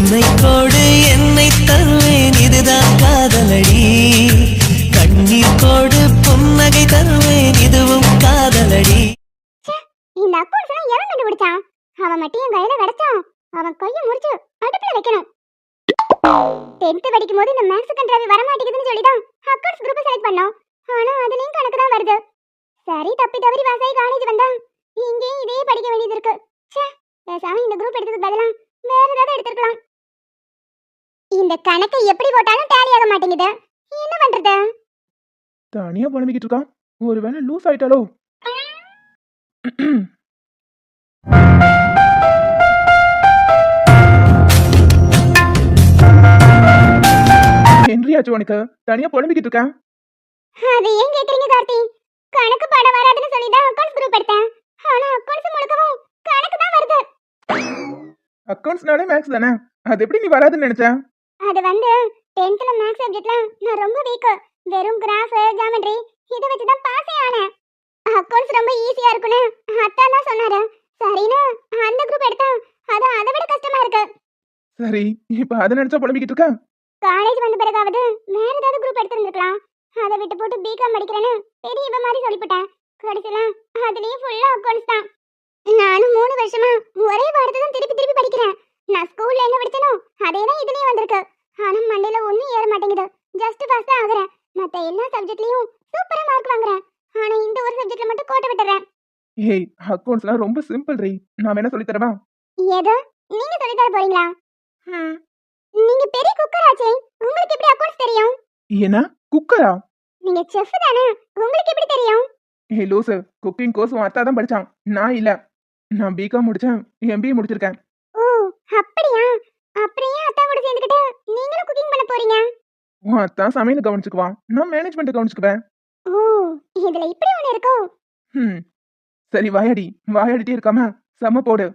உன்னை கோடு என்னை தருவேன் இதுதான் காதலடி. கண்ணீர் கோடு புன்னகை தருவேன் இதுவும் காதலடி. இந்த அக்கௌண்ட்ஸ் எல்லாம் எவன் கண்டுபிடிச்சான்? அவன் மட்டும் என் கையில கிடைச்சான். அவன் கையை முறிச்சு அடுப்புல வைக்கணும். 10th படிக்கும் போது இந்த மேக்ஸ் கண்ட்ராவி வர மாட்டேங்குதுன்னு சொல்லிதான் அக்கௌண்ட்ஸ் குரூப் செலக்ட் பண்ணோம். ஆனா அதுலயும் கணக்கு தான் வருது. சரி தப்பி தவறி வாசாயி காலேஜ் வந்தா இங்கேயும் இதே படிக்க வேண்டியது இருக்கு. ச்சே, பேசாம இந்த குரூப் எடுத்ததுக்கு பதிலா வேற ஏதாவது எடுத்துக்கலாம். இந்த கணக்கை எப்படி போட்டாலும் டேலி ஆக மாட்டேங்குது. என்ன பண்றது? தனியா புலம்பிக்கிட்டு இருக்கான். ஒருவேளை லூஸ் ஆயிட்டாலோ? என்றியாச்சு உனக்கு தனியா புலம்பிக்கிட்டு இருக்கான். அது ஏன் கேக்குறீங்க கார்த்தி? கணக்கு பாடம் வராதுன்னு சொல்லி தான் அக்கவுண்ட்ஸ் குரூப் எடுத்தேன். ஆனா அக்கவுண்ட்ஸ் முழுக்கவும் கணக்கு தான் வருது. அக்கவுண்ட்ஸ்னாலே மேக்ஸ் தானே, அது எப்படி நீ வராதுன்னு நினைச்ச? அது வந்து 10th மேக்ஸ் சப்ஜெக்ட்ல நான் ரொம்ப வீக். வெறும் கிராஃப், ஜியோமெட்ரி இத வச்சு தான் பாஸே ஆனேன். அக்கவுண்ட்ஸ் ரொம்ப ஈஸியா இருக்குன்னு அத்தா தான் சொன்னாரு. சரின்னு அந்த குரூப் எடுத்தா அது அதை விட கஷ்டமா இருக்கு. சரி, இப்ப அதை நினைச்சா புலம்பிக்கிட்டு இருக்க? காலேஜ் வந்த பிறகாவது வேற ஏதாவது குரூப் எடுத்திருந்திருக்கலாம். அதை விட்டு போட்டு பிகாம் படிக்கிறேன்னு பெரிய இவ மாதிரி சொல்லிவிட்டேன். கடைசியில அதுலயே ஃபுல்லா அக்கவுண்ட்ஸ் தான். நானும் 3 வருஷமா ஒரே பாடத்தை தான் திருப்பி திருப்பி படிக்கிறேன். நான் ஸ்கூல்ல என்ன படிச்சனோ அதே தான் இதுலயும் வந்திருக்கு. ஆனா மண்டையில ஒண்ணும் ஏற மாட்டேங்குது. ஜஸ்ட் பாஸ் தான் ஆகுறேன். மத்த எல்லா சப்ஜெக்ட்லயும் சூப்பரா மார்க் வாங்குறேன். ஆனா இந்த ஒரு சப்ஜெக்ட்ல மட்டும் கோட்டை விட்டுறேன். ஏய், அக்கவுண்ட்ஸ்லாம் ரொம்ப சிம்பிள் ரீ. நான் என்ன சொல்லி தரவா? ஏதோ நீங்க சொல்லி தர போறீங்களா? நீங்க பெரிய குக்கர் ஆச்சே, உங்களுக்கு எப்படி அக்கவுண்ட்ஸ் தெரியும்? என்ன குக்கரா? நீங்க செஃப் தானே, உங்களுக்கு எப்படி தெரியும்? ஏய் லூசு, குக்கிங் கோர்ஸ் உன் அத்தா தான் படிச்சான், நான் இல்ல. நான் பிகாம் முடிச்சேன், எம்பிஏ முடிச்சிருக்கேன். ஓ அப்படியா? அப்புறம் ஏன் அத்தா கூட சேர்ந்துக்கிட்டு நீங்களும் குக்கிங் பண்ண போறீங்க? உன் அத்தா சமையல் கவனிச்சுக்குவான், நான் மேனேஜ்மெண்ட் கவனிச்சுக்குவேன். ஓ இதுல இப்படி ஒண்ணு இருக்கோ? சரி வாயாடி, வாயாடிட்டே இருக்காம செம போடு.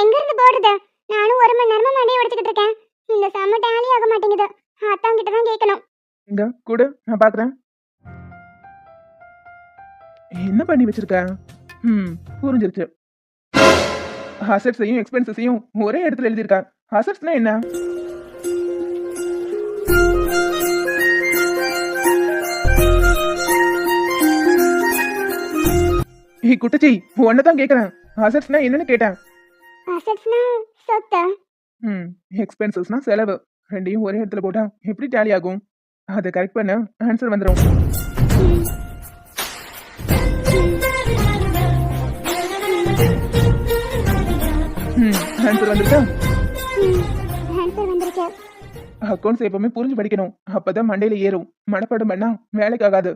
எங்க இருந்து போடுறது? நானும் 1 மணி நேரமா மண்டையை உடைச்சிட்டு இருக்கேன். இந்த செம டேலி ஆக மாட்டேங்குது. அத்தா கிட்ட தான் கேட்கணும். இங்க கூட நான் பாக்குறேன். என்ன பண்ணி வச்சிருக்க? புரிஞ்சிருச்சு. அசெட்ஸையும் எக்ஸ்பென்சஸையும் ஒரே இடத்துல எழுதியிருக்க. அசெட்ஸ்னா என்ன? ஏய் குட்டச்சி, உன்னதான் கேக்குறேன். அசெட்ஸ்னா என்னன்னு கேட்டேன். அசெட்ஸ்னா சொத்து. எக்ஸ்பென்சஸ்னா செலவு. ரெண்டையும் ஒரே இடத்துல போட்டா எப்படி டேலி ஆகும்? அதை கரெக்ட் பண்ண ஆன்சர் வந்துடும். ஆன்சர் வந்துருச்சா? ஆன்சர் வந்திருக்கு. அக்கவுண்ட்ஸ் எப்பவுமே புரிஞ்சு படிக்கணும், அப்பதான் மண்டையில ஏறும். மனப்பாடம் பண்ணா வேலைக்கு ஆகாது.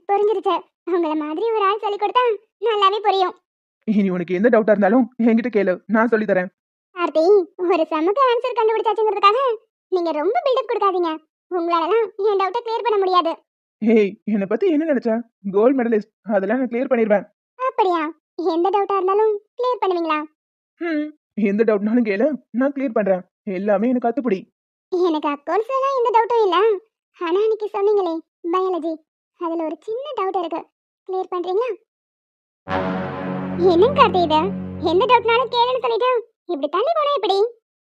புரிஞ்சிருச்சு. உங்கள மாதிரி ஒரு ஆள் சொல்லி கொடுத்தா நல்லாவே புரியும். இனி உனக்கு எந்த டவுட்டா இருந்தாலும் என்கிட்ட கேளு, நான் சொல்லி தரேன். கார்த்தி, ஒரு சமக்கு ஆன்சர் கண்டுபிடிச்சாச்சுங்கிறதுக்காக நீங்க ரொம்ப பில்டப் கொடுக்காதீங்க. உங்களாலலாம் என் டவுட்டை கிளியர் பண்ண முடியாது. ஏய், என்னை பத்தி என்ன நினைச்ச? கோல்ட் மெடலிஸ்ட், அதெல்லாம் நான் கிளியர் பண்ணிடுவேன். அப்படியா? எந்த டவுட்டா இருந்தாலும் கிளியர் பண்ணுவீங்களா? எந்த டவுட்னாலும் கேளு, நான் கிளியர் பண்றேன். எல்லாமே எனக்கு அத்துப்படி. எனக்கு அக்கவுண்ட்ஸ்லாம் எந்த டவுட்டும் இல்ல. ஆனா அன்னைக்கு சொன்னீங்களே பயாலஜி, அதுல ஒரு சின்ன டவுட் இருக்கு. கிளியர் பண்றீங்களா? என்ன கார்த்தி இது? எந்த டவுட்னாலும் கேளுன்னு சொல்லிட்டு இப்படி தள்ளி போனா எப்படி?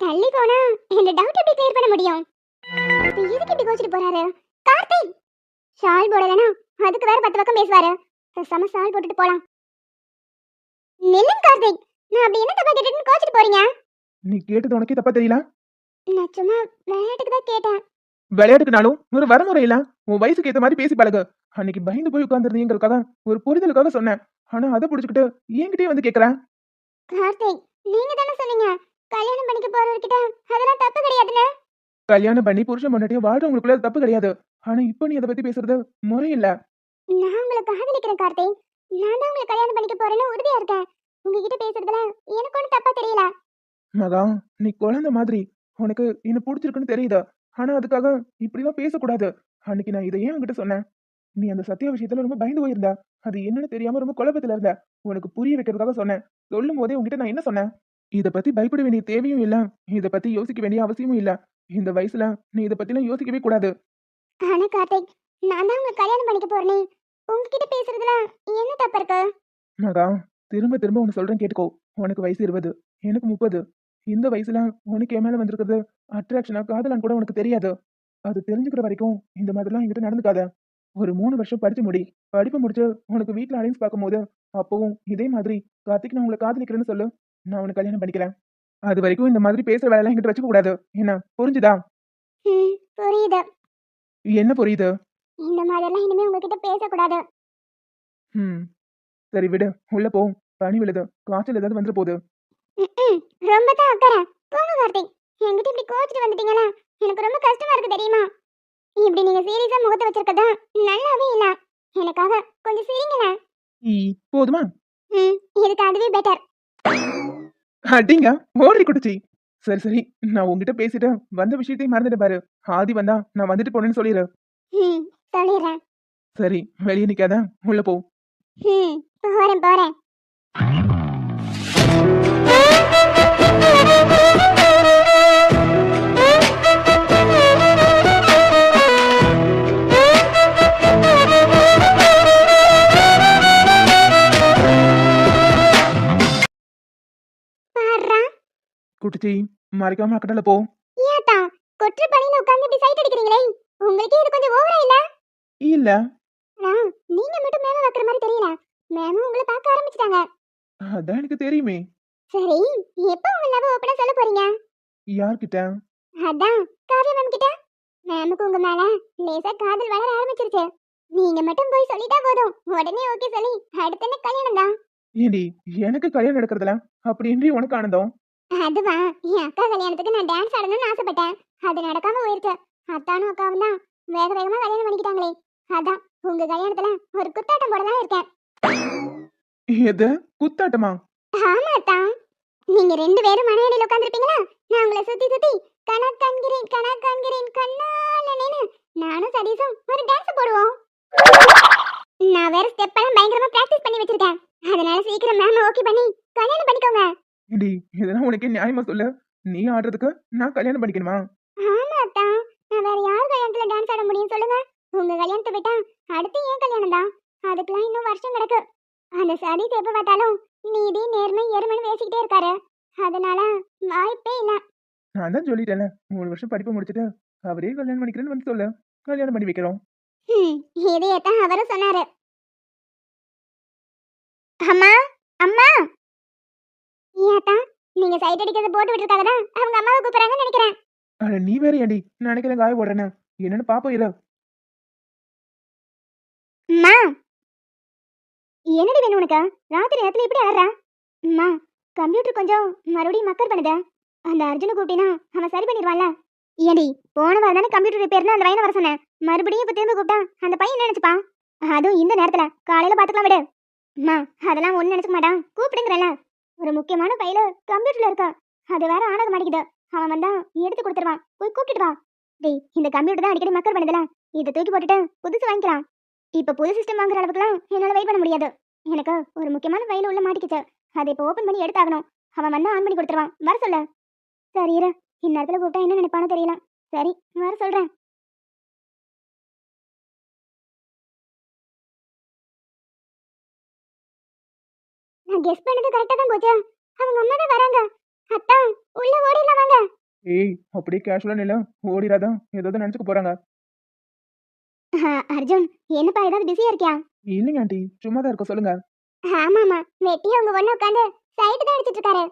தள்ளி போனா இந்த டவுட் எப்படி கிளியர் பண்ண முடியும்? இப்ப எதுக்கு இப்படி கோச்சிட்டு போறாரு கார்த்தி? ஷால் போடலனா அதுக்கு வேற 10 பக்கம் பேசுவாரு. பேசாம ஷால் போட்டுட்டு போலாம். நில்லுங்க கார்த்திக், நான் அப்படி என்ன தப்பா கேட்டுட்டு கோச்சிட்டு போறீங்க? நீ கேட்டது உனக்கே தப்பா தெரியல? நான் சும்மா விளையாட்டுக்கு தான் கேட்டேன். விளையாட்டுக்குனாலும் ஒரு வரமுறை இல்ல. உன் வயசுக்கு ஏத்த மாதிரி பேசி பழகு. அன்னைக்கு பயந்து போய் உட்கார்ந்துருந்தீங்கிறதுக்காக ஒரு புரிதலுக்காக சொன்னேன். ஆனா அதை புடிச்சுக்கிட்டு என்கிட்டயே வந்து கேக்குறேன். கார்த்திக், நீங்க தானே சொன்னீங்க கல்யாணம் பண்ணிக்க போறவர்கிட்ட அதெல்லாம் தப்பு கிடையாதுன்னு. கல்யாணம் பண்ணி புருஷன் பொண்டாட்டியும் வாழ்றவங்களுக்குள்ள அது தப்பு கிடையாது. ஆனா இப்ப நீ அதை பத்தி பேசுறது முறை இல்ல. நான் உங்களை காதலிக்கிறேன் கார்த்திக். நான் தான் உங்களை கல்யாணம் பண்ணிக்க போறேன்னு உறுதியா இருக்கேன். உங்ககிட்ட பேசுறதுல எனக்கு ஒன்றும் தப்பா தெரியல. மகா, நீ குழந்தை மாதிரி. உனக்கு என்ன பிடிச்சிருக்குன்னு தெரியுது. ஆனா அதுக்காக இப்படிலாம் பேசக்கூடாது. அன்னைக்கு நான் இதை ஏன் உன்கிட்ட சொன்னேன்? நீ அந்த சத்திய விஷயத்துல ரொம்ப பயந்து போயிருந்த. அது என்னன்னு தெரியாம ரொம்ப குழப்பத்துல இருந்த. உனக்கு புரிய வைக்கிறதுக்காக சொன்னேன். சொல்லும் போதே உங்ககிட்ட நான் என்ன சொன்னேன்? இத பத்தி பயப்பட வேண்டிய தேவையும் இல்ல, இத பத்தி யோசிக்க வேண்டிய அவசியமும் இல்ல. இந்த வயசுல நீ இத பத்திலாம் யோசிக்கவே கூடாது. ஆனா கார்த்திக், நான் தான் உங்களை கல்யாணம் பண்ணிக்க போறேனே. உங்ககிட்ட பேசுறதுல என்ன தப்பு இருக்கு? மகா, திரும்ப திரும்ப உன்னை சொல்றேன் கேட்டுக்கோ. உனக்கு வயசு 20, எனக்கு 30. இந்த வயசுல உனக்கு என் மேல வந்திருக்கிறது அட்ராக்ஷனா காதலான்னு கூட உனக்கு தெரியாது. அது தெரிஞ்சுக்கிற வரைக்கும் இந்த மாதிரிலாம் என்கிட்ட நடந்துக்காத. ஒரு 3 வருஷம் படிச்சு முடி. படிப்பு முடிச்சு உனக்கு வீட்ல அலைன்ஸ் பார்க்கும்போது அப்பவும் இதே மாதிரி கார்த்திக் நான் உங்களை காதலிக்கிறேன்னு சொல்லு. நான் உனக்கு கல்யாணம் பண்ணிக்கிறேன். அது வரைக்கும் இந்த மாதிரி பேசுற வேலையெல்லாம் என்கிட்ட வச்சுக்க கூடாது. என்ன புரிஞ்சுதா? புரியுது. என்ன புரியுது? இந்த மாதிரிலாம் இனிமே உங்ககிட்ட பேசக்கூடாது. ம் சரி விடு. உள்ள போ. பனி விழுது. காய்ச்சல் ஏதாவது வந்துட போகுது. ரொம்ப தான் அக்கறை. போங்க கார்த்திக். என்கிட்ட இப்படி கோச்சிட்டு வந்துட்டீங்களா? எனக்கு ரொம்ப கஷ்டமா இருக்கு தெரியுமா? இப்படி நீங்க சீரியஸா முகத்தை வச்சிருக்கதா நல்லாவே இல்ல. எனக்காக கொஞ்சம் சிரிங்களேன். ஈ போதுமா? இதுக்கு அதுவே பெட்டர். அடிங்க ஓடி குடிச்சி. சரி சரி, நான் உங்ககிட்ட பேசிட்டு வந்த விஷயத்தையும் மறந்துட்டு பாரு. ஆதி வந்தா நான் வந்துட்டு போனேன்னு சொல்லிடு. சொல்லிடுறேன். சரி வெளியே நிக்காத, உள்ள போ. போறேன் போறேன். குட்டிச்சி மறைக்காம அக்கடல போ. ஏத்தா கொற்ற பணியில உட்கார்ந்து இப்படி சைட் அடிக்கிறீங்களே, உங்களுக்கு இது கொஞ்சம் ஓவரா இல்ல? இல்ல நீங்க மட்டும் மேல வைக்கிற மாதிரி தெரியல. மேமும் உங்களை பார்க்க ஆரம்பிச்சிட்டாங்க. அதான் எனக்கு தெரியுமே. சரி, எப்ப உங்க லவ் ஓபனா சொல்ல போறீங்க? யார்கிட்ட? அதான் காவியா மேம் கிட்ட. மேமுக்கு உங்க மேல லேசா காதல் வளர ஆரம்பிச்சிருச்சு. நீங்க மட்டும் போய் சொல்லிட்டா போதும், உடனே ஓகே சொல்லி அடுத்த கல்யாணம் தான். ஏண்டி எனக்கு கல்யாணம் நடக்கிறதுல அப்படி இன்றி உனக்கு ஆனந்தம்? அதுவா, என் அக்கா கல்யாணத்துக்கு நான் டான்ஸ் ஆடணும்னு ஆசைப்பட்டேன். அது நடக்காம போயிருச்சு. அத்தானும் அக்காவும் தான் வேக வேகமா கல்யாணம் பண்ணிக்கிட்டாங்களே. அதான் உங்க கல்யாணத்துல ஒரு குத்தாட்டம் போடலாம் இருக்கேன். எது குத்தாட்டமா? ஆமா அத்தா. நீங்க 2 பேரும் மனையடியில் உட்கார்ந்திருப்பீங்களா? நான் உங்களை சுத்தி சுத்தி கனா காண்கிறேன் கண்ணாலனேன்னு நானும் சதீஷும் ஒரு டான்ஸ் போடுவோம். நான் வேற ஸ்டெப் எல்லாம் பயங்கரமா பிராக்டிஸ் பண்ணி வச்சிருக்கேன். அதனால சீக்கிரம் மேம் ஓகே பண்ணி கல்யாணம் பண்ணிக்கோங்க. ஏண்டி இதெல்லாம் உனக்கே நியாயமா சொல்லு? நீ ஆடுறதுக்கு நான் கல்யாணம் பண்ணிக்கணுமா? ஆமா அத்தா. நான் வேற யார் கல்யாணத்துல டான்ஸ் ஆட முடியும் சொல்லுங்க? உங்க கல்யாணத்தை விட்டா அடுத்து ஏன் கல்யாணம் தான். அதுக்கெல்லாம் இன்னும் வருஷம் கிடக்கு. அந்த சதீஷ் எப்ப பார்த்தாலும் நீதி நேர்மை எருமைன்னு பேசிக்கிட்டே இருக்காரு. அதனால வாய்ப்பே இல்ல. நான் தான் சொல்லிட்டேன்ல, 3 வருஷம் படிப்பு முடிச்சிட்டு அவரே கல்யாணம் பண்ணிக்கிறேன்னு வந்து சொல்லு. கல்யாணம் பண்ணி வைக்கிறோம். இதையத்தான் அவரும் சொன்னாரு. அம்மா அம்மா, ஏத்தா நீங்க சைட் அடிக்கிறத போட்டு விட்டுருக்காங்க தான் அவங்க அம்மாவை கூப்பிடுறாங்கன்னு நினைக்கிறேன். அட நீ வேற ஏண்டி நினைக்கிறேன் காய போடுறேன்னு என்னன்னு பாப்போம் இல்ல. அம்மா, என்னடி வேணும் உனக்கு? ராத்திரி நேரத்துல இப்படி ஆடுறா? அம்மா, கம்ப்யூட்டர் கொஞ்சம் மறுபடியும் மக்கர் பண்ணுதா? அந்த அர்ஜுனை கூப்பிட்டினா அவன் சரி பண்ணிடுவான்ல. ஏடி போன வாரம் தானே கம்ப்யூட்டர் ரிப்பேர்னு அந்த பையனை வர சொன்னேன். மறுபடியும் இப்ப திரும்ப கூப்பிட்டா அந்த பையன் என்ன நினைச்சுப்பான்? அதுவும் இந்த நேரத்துல காலையில பாத்துக்கலாம் விடு. அம்மா அதெல்லாம் ஒண்ணு நினைச்சுக்க மாட்டான், கூப்பிடுங்கிறல. ஒரு முக்கியமான ஃபைல கம்ப்யூட்டர்ல இருக்கா, அது வேற ஆனக மாட்டேங்குது. அவன் வந்தா எடுத்து கொடுத்துருவான், போய் கூப்பிட்டு வா. டேய் இந்த கம்ப்யூட்டர் தான் அடிக்கடி மக்கர் பண்ணுதுல, இதை தூக்கி போட்டுட்டு புதுசு வாங்கிக்கலாம். இப்ப புது சிஸ்டம் வாங்குற அளவுக்குலாம் என்னால வெயிட் பண்ண முடியாது. எனக்கு ஒரு முக்கியமான ஃபைல் உள்ள மாட்டிக்கிச்சு, அதை இப்போ ஓபன் பண்ணி எடுத்தாகணும். அவன் வந்தா ஆன் பண்ணி கொடுத்துருவான், வர சொல்ல. சரி இரு, இந்நேரத்துல கூப்பிட்டா என்ன நினைப்பானோ தெரியல. சரி வர சொல்றேன். நான் கெஸ் பண்ணது கரெக்டா தான் போச்சு. அவங்க அம்மா தான் வராங்க. அத்தா உள்ள ஓடிடலாம் வாங்க. ஏய் அப்படியே கேஷுவலா நில ஓடிராதா, ஏதாவது நினைச்சுக்க போறாங்க. அர்ஜுன் என்னப்பா ஏதாவது பிஸியா இருக்கியா? இல்லைங்க ஆண்டி, சும்மா தான் இருக்க சொல்லுங்க. ஆமாமா, வெட்டி அவங்க ஒண்ணு உட்காந்து சைட் தான் அடிச்சிட்டு இருக்காரு.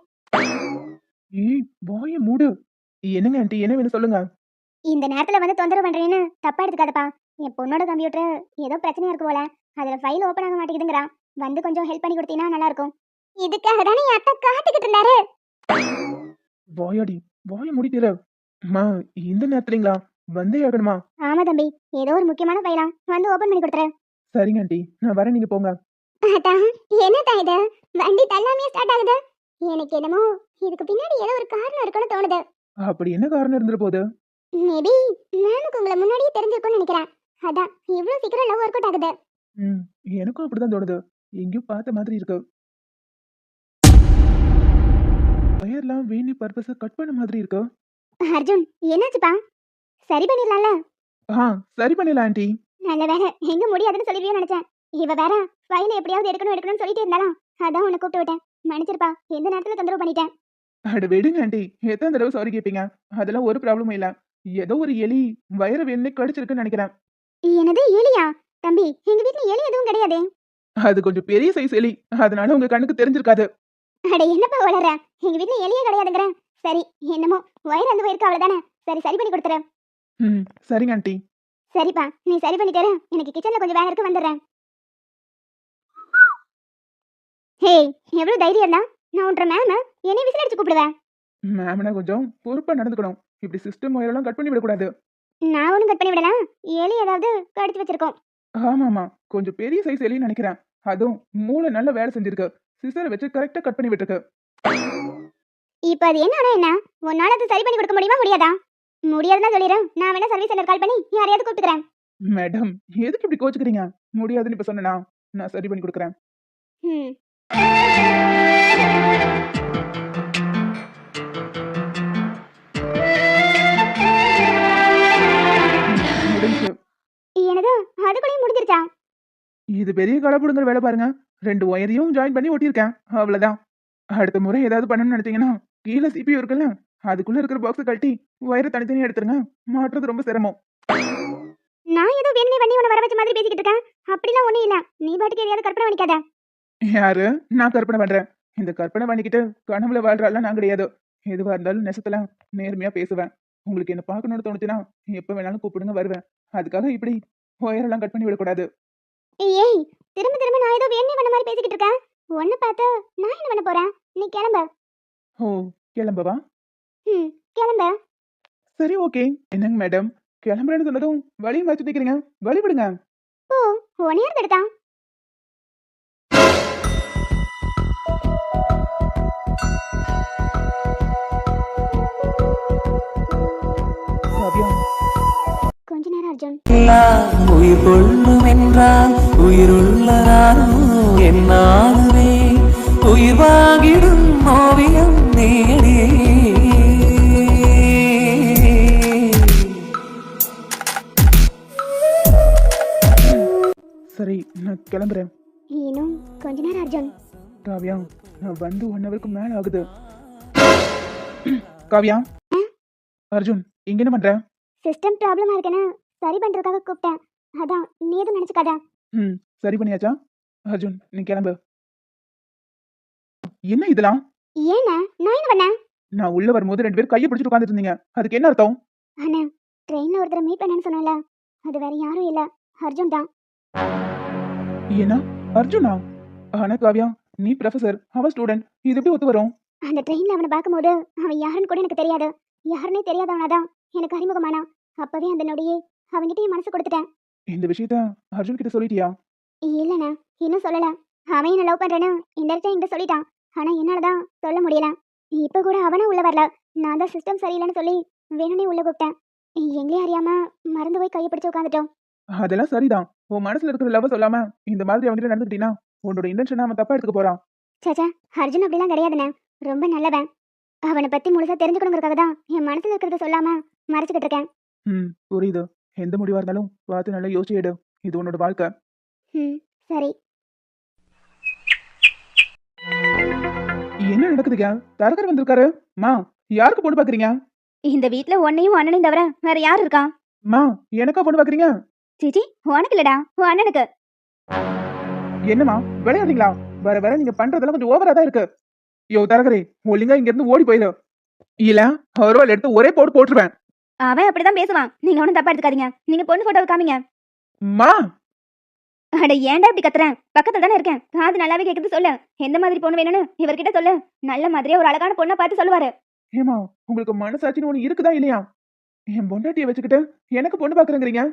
ஏய் வாய மூடு. என்னங்க ஆண்டி, என்ன வேணும் சொல்லுங்க. இந்த நேரத்துல வந்து தொந்தரவு பண்றேன்னு தப்பா எடுத்துக்காதப்பா. என் பொண்ணோட கம்ப்யூட்டர் ஏதோ பிரச்சனையா இருக்கு போல, அதுல ஃபைல் ஓபன் ஆக மாட்டேங்குதுங்கறான். வந்து கொஞ்சம் ஹெல்ப் பண்ணி கொடுத்தீங்கன்னா நல்லா இருக்கும். இதுக்காக தானே என் அத்தா காத்துக்கிட்டு இருந்தாரு. வாயாடி வாய மூடிட்டீர. அம்மா இந்த நேரத்துலங்களா வந்தே ஆகணுமா? ஆமா தம்பி, ஏதோ ஒரு முக்கியமான ஃபைலா, வந்து ஓபன் பண்ணி கொடுத்துறேன். சரிங்க ஆண்டி, நான் வரேன், நீங்க போங்க. அத்தா என்னத்தா இது, வண்டி தள்ளாமே ஸ்டார்ட் ஆகுது. எனக்கு என்னமோ இதுக்கு பின்னாடி ஏதோ ஒரு காரணம் இருக்குன்னு தோணுது. அப்படி என்ன காரணம் இருந்துற போகுது? மேபி மேமுக்கு உங்களை முன்னாடியே தெரிஞ்சிருக்கும்னு நினைக்கிறேன். அதான் இவ்வளவு சீக்கிரம் லவ் ஒர்க் அவுட் ஆகுது. எனக்கும் அப்படிதான் தோணுது. எங்கேயும் பார்த்த மாதிரி இருக்கு. வயர்லாம் வேணி பர்பஸ கட் பண்ண மாதிரி இருக்கு. அர்ஜுன் என்னாச்சுப்பா? சரி பண்ணிடலாம்ல? சரி பண்ணிடலாம் ஆண்டி. நல்ல வேலை, எங்க முடியாதுன்னு சொல்லிடுவேன்னு நினைச்சேன். இவ வேற ஃபைலை எப்படியாவது எடுக்கணும்னு சொல்லிட்டே இருந்தாலும் அதான் உன்னை கூப்பிட்டு விட்டேன். மன்னிச்சிருப்பா, எந்த நேரத்துல தொந்தரவு பண்ணிட்டேன். அட விடுங்க ஆண்டி, எத்தனை தடவை சாரி கேட்பீங்க? அதெல்லாம் ஒரு ப்ராப்ளமும் இல்ல. ஏதோ ஒரு எலி வயிறு வேணும்னே கடிச்சிருக்குன்னு நினைக்கிறேன். என்னது எலியா? தம்பி, எங்க வீட்ல எலி எதுவும் கிடையாதே. அது கொஞ்சம் பெரிய சைஸ் எலி. அதனால உங்க கண்ணுக்கு தெரிஞ்சிருக்காது. அட என்னப்பா வளர? எங்க வீட்ல எலியே கிடையாதுங்கறேன். சரி, என்னமோ வயிறு அந்த வயிறுக்கு அவ்வளவுதானே. சரி, சரி பண்ணி கொடுத்துறேன். ம், சரிங்க ஆண்டி. சரிப்பா, நீ சரி பண்ணிட்டே இரு. எனக்கு கிச்சன்ல கொஞ்சம் வேலை இருக்கு, வந்துடுறேன். ஹேய், எவ்வளவு தைரியம் தான்? நான் உன்ற மேம் என்னை விசில் அடிச்சு கூப்பிடுவேன். மேம்னா கொஞ்சம் பொறுப்பா நடந்துக்கணும். இப்படி சிஸ்டம் ஒயரெல்லாம் கட் பண்ணி விடக்கூடாது. நான் ஒன்றும் கட் பண்ணி விடலாம். எலி ஏதாவது கடிச்சு வச்சிருக்கோம். ஆமாமா, கொஞ்சம் பெரிய சைஸ் எலின்னு நினைக்கிறேன். அதுவும் மூளை நல்ல வேலை செஞ்சிருக்கு. சிசரை வச்சு கரெக்டா கட் பண்ணி விட்டுருக்கு. இப்போ அது என்ன ஆனா என்ன? உன்னால அது சரி பண்ணி கொடுக்க முடியுமா முடியாதா? முடியாதுன்னா சொல்லிடுறேன். நான் வேணா சர்வீஸ் சென்டர் கால் பண்ணி யாரையாவது கூப்பிட்டுக்கிறேன். மேடம், எதுக்கு இப்படி கோச்சுக்கிறீங்க? முடியாதுன்னு இப்ப சொன்னா நான் சரி பண்ணி கொடுக்குறேன். ம். முடிஞ்சு. என்னது? அதுக்குள்ளேயும் முடிஞ்சிருச்சா? இது பெரிய கலப்புடுங்கிற வேலை பாருங்க. 2 ஒயரையும் ஜாயின் பண்ணி ஒட்டியிருக்கேன். அவ்வளவுதான். அடுத்த முறை ஏதாவது பண்ணணும்னு நினைச்சீங்கன்னா கீழே CPU இருக்குல்ல, அதுக்குள்ள இருக்கிற பாக்ஸை கழட்டி ஒயரை தனித்தனியா எடுத்துருங்க. மாட்டுறது ரொம்ப சிரமம். நான் ஏதோ வேணுமே பண்ணி உன்னை வர வச்ச மாதிரி பேசிக்கிட்டு இருக்கேன். அப்படிலாம் ஒண்ணும் இல்ல. நீ பாட்டுக்கு எதையாவது கற்பனை பண்ணிக்காத. யாரு? நான் கற்பனை பண்றேன். இந்த கற்பனை பண்ணிக்கிட்டு கனவுல வாழ்றாள்லாம் நான் கிடையாது. எதுவா இருந்தாலும் நெசத்துல நேர்மையா பேசுவேன். உங்களுக்கு என்ன பார்க்கணும்னு தோணுச்சுன்னா எப்ப வேணாலும் கூப்பிடுங்க, வருவேன். அதுக்காக இப்படி ஒயரெல்லாம் கட் பண்ணி விடக்கூடாது. ஏய், திரும்ப திரும்ப நான் ஏதோ வேணுமே பண்ண மாதிரி பேசிக்கிட்டு இருக்கேன். உன்னை பார்த்து நான் என்ன பண்ண போறேன்? நீ கிளம்பு. ஓ, கிளம்பவா? ம், கிளம்பு. சரி, ஓகே. என்னங்க மேடம், கிளம்புறேன்னு சொன்னதும் வழியும் வச்சு நிக்கிறீங்க. வழி விடுங்க. ஓ, உன்னை யார் தடுத்தான்? காவியா, கொஞ்ச நேரம் அர்ஜுன். எல்லாம் உயிர் கொள்ளும் என்றால் உயிருள்ளதானோ என்னாலுமே உயிர் வாங்கிடும் ஓவியம் நீடி. சரி, நான் கிளம்புறேன். இன்னும் கொஞ்ச நேரம் அர்ஜுன். காவியா, நான் வந்து 1 ஹவருக்கு மேல ஆகுது. காவியா, அர்ஜுன், இங்க என்ன பண்ற? சிஸ்டம் ப்ராப்ளமா இருக்குன்னு சரி பண்றதுக்காக கூப்பிட்டேன். அதான் நீ எதுவும் நினைச்சுக்காத. ம், சரி பண்ணியாச்சா? அர்ஜுன், நீ கிளம்பு. என்ன இதெல்லாம்? ஏன்னா நான் என்ன பண்ணேன்? நான் உள்ள வரும்போது 2 பேரும் கையை பிடிச்சிட்டு உட்கார்ந்துட்டு இருந்தீங்க. அதுக்கு என்ன அர்த்தம்? அண்ணா, ட்ரெயின்ல ஒருத்தரை மீட் பண்ணேன்னு சொன்னல, அது வேற யாரும் இல்ல, அர்ஜுன் தான். என்ன? அர்ஜுனா? ஆனா காவியா, நீ ப்ரொஃபசர், அவன் ஸ்டூடெண்ட். இது எப்படி ஒத்து வரும்? அந்த ட்ரெயின்ல அவனை பார்க்கும்போது அவன் யாருன்னு கூட எனக்கு தெரியாது. யாருன்னே தெரியாதவனாதான் எனக்கு அறிமுகமானா. அப்பவே அந்த நொடியே அவன்கிட்ட என் மனசு கொடுத்துட்டேன். இந்த விஷயத்த அர்ஜுன் கிட்ட சொல்லிட்டியா? இல்லண்ணா, இன்னும் சொல்லல. அவன் என்ன லவ் பண்றேன்னு இன்டெரக்டா என்கிட்ட சொல்லிட்டான். ஆனா என்னாலதான் சொல்ல முடியல. இப்ப கூட அவனா உள்ள வரல. நான் தான் சிஸ்டம் சரியில்லைன்னு சொல்லி வேணும்னே உள்ள கூப்பிட்டேன். எங்களே அறியாம மறந்து போய் கையை பிடிச்சு உட்காந்துட்டோம். அதெல்லாம் சரிதான். உன் மனசுல இருக்கிற லவ் சொல்லாம இந்த மாதிரி அவன்கிட்ட நடந்துக்கிட்டீங்கன்னா உன்னோட இன்டென்ஷனை அவன் தப்பா எடுத்துக்க போறான். சாச்சா, அர்ஜுன் அப்படிலாம் கிடையாதுண்ணே. ரொம்ப நல்லவன். அவனை பத்தி முழுசா தெரிஞ்சுக்கணுங்கிறதுக்காக தான் என் மனசுல இருக்கிறத சொல்லாம மறைச்சுக்கிட்டு இருக்கேன். ம், புரியுது. எந்த முடிவா இருந்தாலும் பார்த்து நல்லா யோசிச்சு எடு. இது உன்னோட வாழ்க்கை. ம், சரி. என்ன நடக்குதுங்க? தரகர் வந்திருக்காரு. மா, யாருக்கு பொண்ணு பாக்குறீங்க? இந்த வீட்ல உன்னையும் அண்ணனையும் தவிர வேற யார் இருக்கா? மா, எனக்கா பொண்ணு பாக்குறீங்க? சிச்சி, உனக்கு இல்லடா, உன் அண்ணனுக்கு. என்னமா விளையாடுறீங்களா? வர வர நீங்க பண்றதெல்லாம் கொஞ்சம் ஓவரா தான் இருக்கு. யோ தரகரே, ஒழுங்கா இங்க இருந்து ஓடி போயிரு. இல்ல ஒரு ரூபாய் எடுத்து ஒரே போட்டு போட்டுருவேன். அவன் அப்படிதான் பேசுவான். நீங்க ஒன்னும் தப்பா எடுத்துக்காதீங்க. நீங்க பொண்ணு போட்டோவை காமிங்க. மா, அட ஏன்டா இப்படி கத்துறேன்? பக்கத்துல தானே இருக்கேன். காது நல்லாவே கேக்குது, சொல்லு. எந்த மாதிரி பொண்ணு வேணும்னு இவர்கிட்ட சொல்லு. நல்ல மாதிரியா ஒரு அழகான பொண்ணா பார்த்து சொல்லுவாரு. ஏமா, உங்களுக்கு மனசாட்சின்னு ஒண்ணு இருக்குதா இல்லையா? என் பொண்டாட்டியை வச்சுக்கிட்டு எனக்கு பொண்ணு பாக்குறேங்கிறீங்க?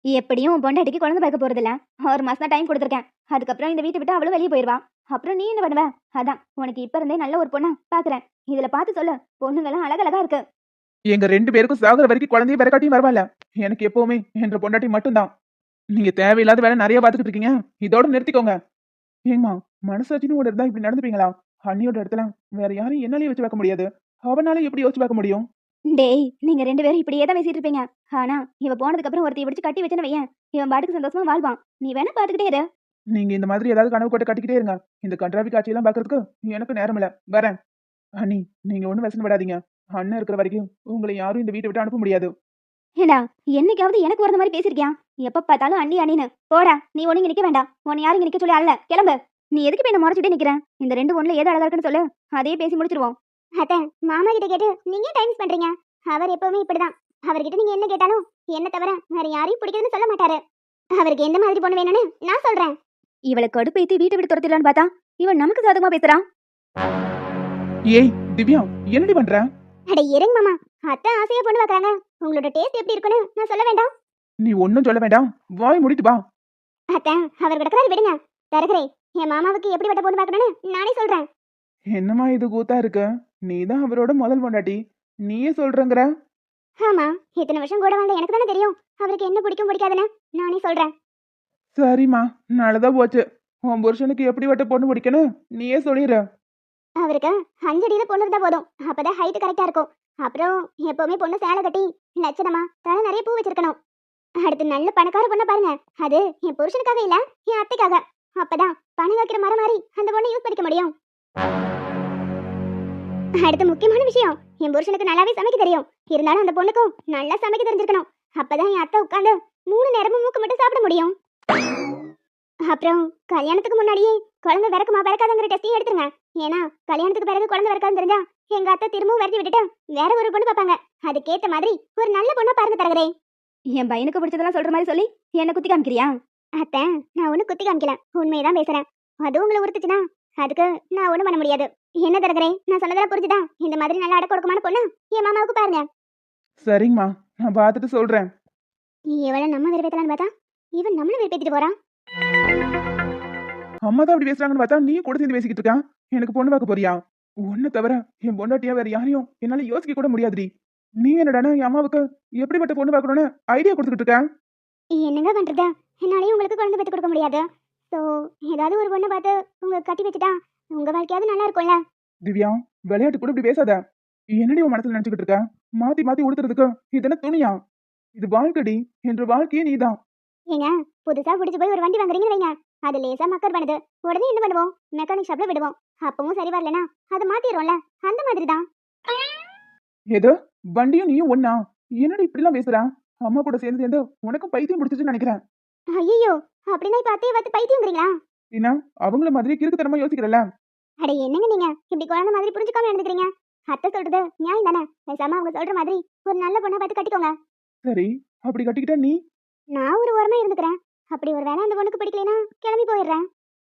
எப்படியும் உன் பொண்டாட்டிக்கு குழந்தை பார்க்க போறது இல்ல. 1 மாசம் தான் டைம் கொடுத்துருக்கேன். அதுக்கப்புறம் இந்த வீட்டை விட்டு அவளும் வெளியே போயிருவா. அப்புறம் நீ என்ன பண்ணுவ? அதான் உனக்கு இப்ப இருந்தே நல்ல ஒரு பொண்ணா பாக்குறேன். இதுல பார்த்து சொல்லு. பொண்ணுங்கெல்லாம் அழகழகா இருக்கு. எங்க 2 பேருக்கும் சாகுற வரைக்கும் குழந்தைய பிறக்காட்டியும் பரவாயில்ல. எனக்கு எப்பவுமே என்ற பொண்டாட்டி மட்டும்தான். நீங்க தேவையில்லாத வேலை நிறைய பாத்துக்கிட்டு இருக்கீங்க. இதோட நிறுத்திக்கோங்க. ஏமா, மனசாட்சின்னு ஒன்று இருந்தா இப்படி நடந்துப்பீங்களா? அண்ணியோட இடத்துல வேற யாரையும் என்னாலேயே வச்சு பார்க்க முடியாது. அவனால எப்படி யோசிச்சு பார்க்க முடியும்? டேய், நீங்க 2 பேரும் இப்படியே தான் பேசிட்டு இருப்பீங்க. ஆனா இவ போனதுக்கு அப்புறம் ஒருத்தைய பிடிச்சு கட்டி வச்சேன்னு வையேன், இவன் பாட்டுக்கு சந்தோஷமா வாழ்வான். நீ வேணா பாத்துக்கிட்டே இரு. நீங்க இந்த மாதிரி ஏதாவது கனவு போட்டு கட்டிக்கிட்டே இருங்க. இந்த கன்றாவி காட்சியெல்லாம் பாக்குறதுக்கு எனக்கு நேரம் இல்ல. வரேன். அண்ணி, நீங்க ஒண்ணும் வசனப்படாதீங்க. அண்ணன் இருக்கிற வரைக்கும் உங்களை யாரும் இந்த வீட்டை விட்டு அனுப்ப முடியாது. ஏண்டா என்னைக்காவது எனக்கு ஒரு மாதிரி பேசிருக்கியா? எப்ப பார்த்தாலும் அண்ணி அண்ணின்னு போடா. நீ ஒண்ணு இங்க நிக்க வேண்டாம். உன்னை யாரும் இங்க நிக்க சொல்லி அல்ல. கிளம்பு. நீ எதுக்கு இப்ப என்ன முறைச்சிட்டே நிக்கிறேன்? இந்த ரெண்டு ஒண்ணுல ஏது அழகா இருக்குன்னு சொல்லு. அதையே பேசி முடிச்சிருவோம். அத்தை, மாமா கிட்ட கேட்டு நீங்க டைம் பண்றீங்க. அவர் எப்பவுமே இப்படிதான். அவர்கிட்ட நீங்க என்ன கேட்டாலும் என்ன தவிர வேற யாரையும் பிடிக்குதுன்னு சொல்ல மாட்டாரு. அவருக்கு எந்த மாதிரி பொண்ணு வேணும்னு நான் சொல்றேன். இவளை கடுப்பேத்தி வீட்டை விட்டு துரத்திடலான்னு பார்த்தா இவன் நமக்கு சாதகமா பேசுறான். ஏய் திவ்யா, என்னடி பண்ற? அட இருங்க மாமா. அத்தை ஆசையா பொண்ணு பார்க்கறாங்க. உங்களோட டேஸ்ட் எப்படி இருக்குன்னு நான் சொல்ல வேண்டாம். நீ ஒன்னும் சொல்ல வேண்டாம், வாய் மூடிட்டு வா. அத்தை, அவர் கிடக்குறாரு விடுங்க. தரகரே, என் மாமாவுக்கு எப்படி வட்ட பொண்ணு பார்க்கணும்னு நானே சொல்றேன். என்னம்மா இது கூத்தா இருக்கு? நீதான் அவரோட முதல் பொண்டாட்டி, நீயே சொல்றேங்கிற. ஆமா, இத்தனை வருஷம் கூட வாழ்ந்த எனக்கு தானே தெரியும் அவருக்கு என்ன பிடிக்கும் பிடிக்காதுன்னு. நானே சொல்றேன். சரிம்மா, நல்லதா போச்சு. உன் புருஷனுக்கு எப்படி வட்ட பொண்ணு பிடிக்கணும் நீயே சொல்லிடுற. அவருக்கு 5 அடியில பொண்ணு இருந்தா போதும். அப்பதான் ஹைட் கரெக்டா இருக்கும். அப்புறம் எப்பவுமே பொண்ணு சேலை கட்டி லட்சணமா தலை நிறைய பூ வச்சிருக்கணும். அடுத்து நல்ல பணக்கார பொண்ணை பாருங்க. அது என் புருஷனுக்காக இல்ல, என் அத்தைக்காக. அப்பதான் பணம் வைக்கிற மரம் மாதிரி அந்த பொண்ணை யூஸ் பண்ணிக்க முடியும். அடுத்த முக்கியமான விஷயம், என் புருஷனுக்கு நல்லாவே சமைக்க தெரியும். இருந்தாலும் அந்த பொண்ணுக்கும் நல்லா சமைக்க தெரிஞ்சிருக்கணும். அப்பதான் என் அத்தை உட்காந்து 3 நேரமும் மூக்கு மட்டும் சாப்பிட முடியும். அப்புறம் கல்யாணத்துக்கு முன்னாடியே குழந்தை பிறக்குமா பிறக்காதுங்கிற டெஸ்டையும் எடுத்துருங்க. ஏன்னா கல்யாணத்துக்கு பிறகு குழந்தை பிறக்காதுன்னு தெரிஞ்சா எங்க அத்தை திரும்பவும் விரட்டி விட்டுட்டு வேற ஒரு பொண்ணு பார்ப்பாங்க. அதுக்கேத்த மாதிரி ஒரு நல்ல பொண்ணா பாருங்க தரகரே. என் பையனுக்கு பிடிச்சதெல்லாம் சொல்ற மாதிரி சொல்லி என்ன குத்தி காமிக்கிறியா? அத்தை, நான் ஒண்ணு குத்தி காமிக்கல, உண்மையதான் பேசுறேன். அது உங்களை உறுத்துச்சுன்னா அதுக்கு நான் ஒண்ணும் பண்ண முடியாது. என்ன தரகரே, நான் சொன்னதெல்லாம் புரிஞ்சுதா? இந்த மாதிரி நல்ல அடக்க ஒடுக்கமான பொண்ணு என் மாமாவுக்கு பாருங்க. சரிங்கம்மா, நான் பார்த்துட்டு சொல்றேன். எவ்வளவு நம்ம விருப்பத்தலான்னு பார்த்தா இவன் நம்மள விருப்பத்திட்டு போறான். அம்மா தான் அப்படி பேசுறாங்கன்னு பார்த்தா நீ கூட சேர்ந்து பேசிக்கிட்டு இருக்கான். எனக்கு பொண்ணு பார்க்க போறியா? உன்னை தவிர என் பொண்டாட்டியா வேற யாரையும் என்னால யோசிக்க கூட முடியாதுடி. நீ என்னடானா என் அம்மாவுக்கு எப்படிப்பட்ட பொண்ணு பார்க்கணும்னு ஐடியா கொடுத்துக்கிட்டு இருக்க. என்னங்க பண்றது? என்னாலையும் உங்களுக்கு குழந்தை பெற்று கொடுக்க முடியாது. சோ ஏதாவது ஒரு பொண்ணை பார்த்து உங்க கட்டி வச்சுட்டா உங்க வாழ்க்கையாவது நல்லா இருக்கும்ல. திவ்யா, விளையாட்டு கூட இப்படி பேசாத. என்னடி உன் மனசுல நினைச்சுக்கிட்டு இருக்க? மாத்தி மாத்தி உடுத்துறதுக்கு இதென்ன துணியா? இது வாழ்க்கடி, என்ற வாழ்க்கையே நீதான். ஏங்க, புதுசா பிடிச்சு போய் ஒரு வண்டி வாங்குறீங்கன்னு வைங்க. அது லேசா மக்கர் பண்ணுது. உடனே என்ன பண்ணுவோம்? மெக்கானிக் ஷாப்ல விடுவோம். அப்பவும் சரி வரலனா அதை மாத்திடுவோம்ல. அந்த மாதிரி தான். ஏதோ வண்டியும் நீயும் ஒண்ணா? என்னடி இப்படி எல்லாம் பேசுற? அம்மா கூட சேர்ந்து சேர்ந்து உனக்கும் பைத்தியம் பிடிச்சிச்சுன்னு நினைக்கிறேன். ஐயோ, அப்படின்னா இப்ப அத்தையை பார்த்து பைத்தியங்கிறீங்களா? ஏன்னா அவங்கள மாதிரி கிறுக்குத்தனமா யோசிக்கிறல்ல. அட என்னங்க நீங்க இப்படி குழந்தை மாதிரி புரிஞ்சுக்காம நடந்துக்கிறீங்க? அத்தை சொல்றது நியாயம் தானே? பேசாம அவங்க சொல்ற மாதிரி ஒரு நல்ல பொண்ணை பார்த்து கட்டிக்கோங்க. சரி, அப்படி கட்டிக்கிட்டா நீ? நான் ஒரு ஓரமா இருந்துக்கிறேன். அப்படி ஒரு வேளை அந்த பொண்ணுக்கு பிடிக்கலைன்னா கிளம்பி போயிடுறேன்.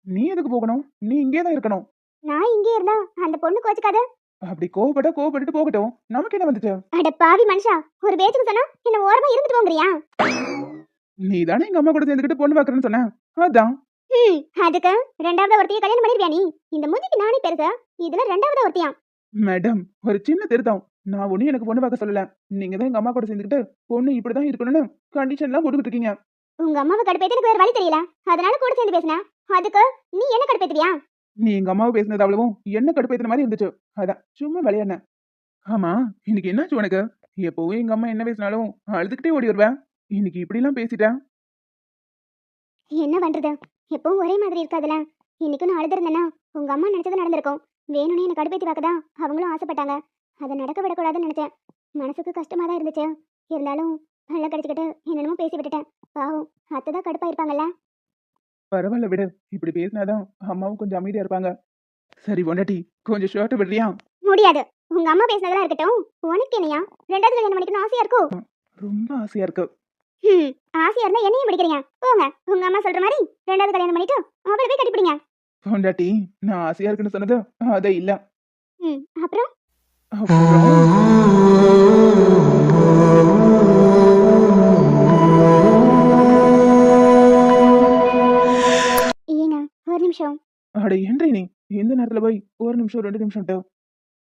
நீ எதுக்கு போகணும்? நீ இங்கே தான் இருக்கணும். நான் இங்கே இருந்தா அந்த பொண்ணு கோச்சுக்காத. அப்படி கோவப்பட்டுட்டு போகட்டும், நமக்கு என்ன வந்துச்சு? அட பாவி மனுஷா, ஒரு பேச்சுக்கு சொன்னா என்ன ஓரமா இருந்துட்டு போங்கறியா? நீ தானே எங்க அம்மா கூட சேர்ந்துக்கிட்டு பொண்ணு பார்க்கறேன்னு சொன்ன, அதான். அதுக்கு ரெண்டாவது ஒருத்தியை கல்யாணம் பண்ணிருவியா நீ? இந்த மூஞ்சிக்கு நானே பெருசா, இதுல ரெண்டாவது ஒருத்தியா? மேடம், ஒரு சின்ன திருத்தம். நான் ஒண்ணு எனக்கு பொண்ணு பார்க்க சொல்லல. நீங்க தான் எங்க அம்மா கூட சேர்ந்துக்கிட்டு பொண்ணு இப்படிதான் இருக்கணும்னு கண்டிஷன்லாம் போட்டுக்கிட்டு இருக்கீங்க. உங்க அம்மாவை கடுப்பேத்தி எனக்கு வேற வழி தெரியல, அதனால கூட சேர்ந்து பேசினா. அதுக்கு நீ என்ன கடுப்பேத்துவியா? நீ எங்க அம்மாவை பேசினது அவ்வளவும் என்ன கடுப்பேத்துற மாதிரி இருந்துச்சு. அதான் சும்மா விளையாடுன. ஆமா, இன்னைக்கு என்னாச்சு உனக்கு? எப்பவும் எங்க அம்மா என்ன பேசினாலும் அழுதுகிட்டே ஓடி வருவேன். இன்னைக்கு இப்படி எல்லாம் பேசிட்டேன். என்ன பண்றது, எப்பவும் ஒரே மாதிரி இருக்காதுல. இன்னைக்கு நான் அழுதுருந்தேன்னா உங்க அம்மா நினைச்சது நடந்திருக்கும். வேணும்னே எனக்கு கடுப்பேத்தி பார்க்கதான் அவங்களும் ஆசைப்பட்டாங்க. அதை நடக்க விடக்கூடாதுன்னு நினைச்சேன். மனசுக்கு கஷ்டமா தான் இருந்துச்சு. இருந்தாலும் நல்லா கடிச்சுக்கிட்டு என்னென்னமோ பேசி விட்டுட்டேன். பாவம், அத்தைதான் கடுப்பா இருப்பாங்கல்ல. பரவாயில்ல விடு, இப்படி பேசினாதான் அம்மாவும் கொஞ்சம் அமைதியா இருப்பாங்க. சரி பொண்டாட்டி, கொஞ்சம் ஷர்ட் விடுறியா? முடியாது. உங்க அம்மா பேசினதெல்லாம் இருக்கட்டும். உனக்கு என்னையா ரெண்டாவது கல்யாணம் பண்ணிக்கணும் ஆசையா இருக்கும்? ரொம்ப ஆசையா இருக்கு. ஆசையா இருந்தா என்னையும் பிடிக்கிறீங்க. போங்க, உங்க அம்மா சொல்ற மாதிரி ரெண்டாவது கல்யாணம் பண்ணிட்டு அவளை போய் கட்டிப்பிடிங்க. பொண்டாட்டி, நான் ஆசையா இருக்குன்னு சொன்னது அதே இல்ல. அப்புறம் ஏங்க ஒரு நிமிஷம். அட ஏன்றி நீ எந்த நேரத்துல போய் ஒரு நிமிஷம் 2 நிமிஷம்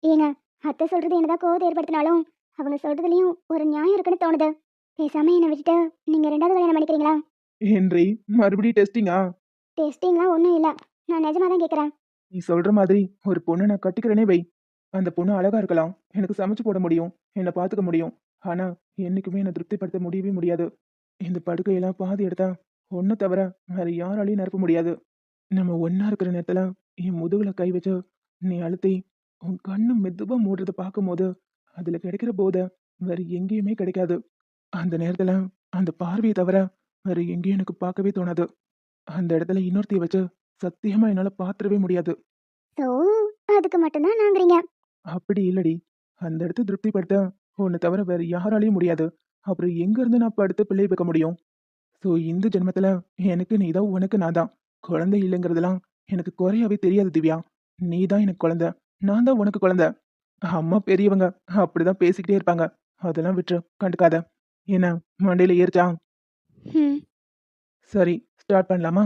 ஏங்க, அத்தை சொல்றது என்னதான் கோவத்தை ஏற்படுத்தினாலும் அவங்க சொல்றதுலயும் ஒரு நியாயம் இருக்குன்னு தோணுது. பேசாம என்னை விட்டுட்டு நீங்க ரெண்டாவது கல்யாணம் பண்ணிக்கிறீங்களா? ஹென்றி, மறுபடியும் டெஸ்டிங்கா? டெஸ்டிங்லாம் ஒன்றும் இல்லை, நான் நிஜமா தான் கேட்குறேன். நீ சொல்ற மாதிரி ஒரு பொண்ணை நான் கட்டிக்கிறேனே வை. அந்த பொண்ணு அழகா இருக்கலாம், எனக்கு சமைச்சு போட முடியும், என்னை பார்த்துக்க முடியும். ஆனா என்னைக்குமே என்னை திருப்திப்படுத்த முடியவே முடியாது. இந்த படுக்கையெல்லாம் பாதி எடுத்தா ஒன்றை தவிர வேற யாராலையும் நிரப்ப முடியாது. நம்ம ஒன்னா இருக்கிற நேரத்துல என் முதுகுல கை வச்சு நீ அழுத்தி உன் கண்ணு மெதுவா மூடுறத பார்க்கும்போது அதுல கிடைக்கிற போதை வேற எங்கேயுமே கிடைக்காது. அந்த நேரத்துல அந்த பார்வையை தவிர வேற எங்கேயும் எனக்கு பார்க்கவே தோணாது. அந்த இடத்துல இன்னொருத்தைய வச்சு சத்தியமா என்னால பாத்துறவே முடியாது. சோ அதுக்கு மட்டும்தான் நாங்குறீங்க. அப்படி இல்லடி. அந்த இடத்த திருப்திப்படுத்த உன்னை தவிர வேற யாராலையும் முடியாது. அப்புறம் எங்க இருந்து நான் இப்ப அடுத்த பிள்ளையை பெக்க முடியும்? சோ இந்த ஜென்மத்துல எனக்கு நீதான், உனக்கு நான் தான். குழந்தை இல்லைங்கிறதெல்லாம் எனக்கு குறையாவே தெரியாது திவ்யா. நீ தான் எனக்கு குழந்தை, நான் தான் உனக்கு குழந்தை. அம்மா பெரியவங்க அப்படிதான் பேசிக்கிட்டே இருப்பாங்க. அதெல்லாம் விட்டுரு, கண்டுக்காத. என்ன மண்டையில ஏறிச்சா? ம் சரி, ஸ்டார்ட் பண்ணலாமா?